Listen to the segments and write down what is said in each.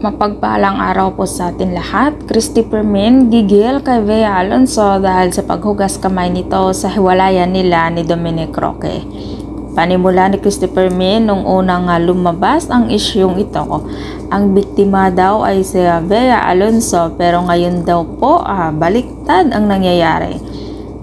Mapagpalang araw po sa atin lahat. Christopher Min gigil kay Bea Alonzo dahil sa paghugas kamay nito sa hiwalayan nila ni Dominic Roque. Panimula ni Christopher Min nung unang lumabas ang isyung ito. Ang biktima daw ay si Bea Alonzo pero ngayon daw po baliktad ang nangyayari.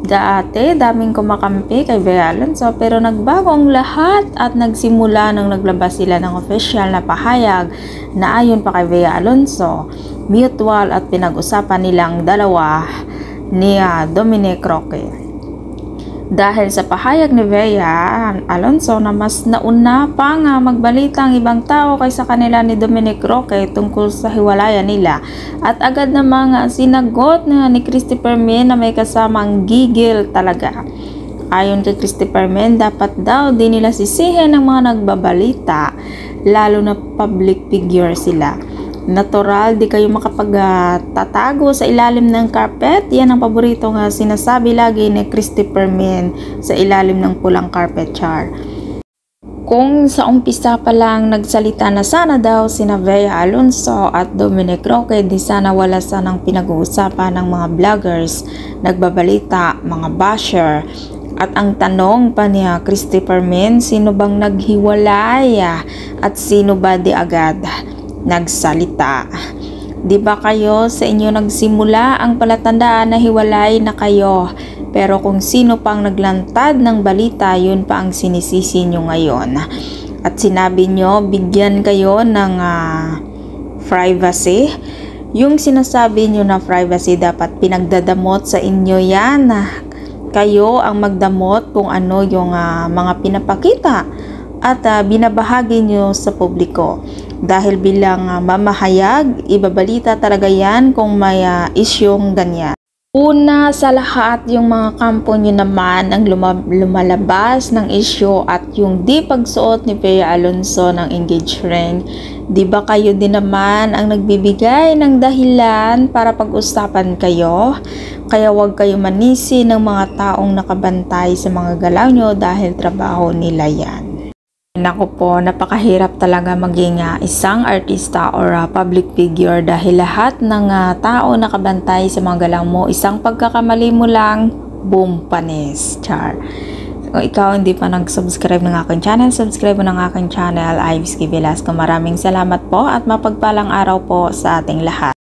Dati daming kumakampi kay Bea Alonzo pero nagbago ang lahat at nagsimula nang naglabas sila ng official na pahayag na ayon pa kay Bea Alonzo, mutual at pinag-usapan nilang dalawa ni Dominic Roque. Dahil sa pahayag ni Bea Alonzo na mas nauna pa nga magbalita ang ibang tao kaysa kanila ni Dominic Roque tungkol sa hiwalayan nila at agad namang sinagot ni Christopher Min na may kasamang gigil talaga. Ayon kay Christopher Min, dapat daw di nila sisihin ng mga nagbabalita lalo na public figure sila. Natural, di kayo makapagtatago sa ilalim ng carpet. Yan ang paborito nga sinasabi lagi ni Christopher Min sa ilalim ng pulang carpet char. Kung sa umpisa pa lang nagsalita na sana daw sina Bea Alonzo at Dominic Roque, di sana wala sanang pinag-uusapan ng mga vloggers, nagbabalita, mga basher. At ang tanong pa ni Christopher Min, sino bang naghiwalay at sino ba di agad nagsalita? Di ba kayo sa inyo nagsimula ang palatandaan na hiwalay na kayo? Pero kung sino pang naglantad ng balita, yun pa ang sinisisi nyo ngayon. At sinabi nyo, bigyan kayo ng privacy. Yung sinasabi nyo na privacy, dapat pinagdadamot sa inyo yan. Kayo ang magdamot kung ano yung mga pinapakita at binabahagi nyo sa publiko. Dahil bilang mamahayag, ibabalita talaga yan kung may isyong ganyan. Una sa lahat, yung mga kampo nyo naman ang lumalabas ng isyo at yung di pagsuot ni Bea Alonzo ng engaged ring. Di ba kayo din naman ang nagbibigay ng dahilan para pag-usapan kayo? Kaya huwag kayo manisi ng mga taong nakabantay sa mga galaw nyo dahil trabaho nila yan. Naku po, napakahirap talaga maging isang artista or public figure dahil lahat ng tao nakabantay sa mga galaw mo. Isang pagkakamali mo lang, boom, panis, char. Kung ikaw hindi pa nag-subscribe ng aking channel, subscribe mo ng aking channel, Ives K. Velasco. Maraming salamat po at mapagpalang araw po sa ating lahat.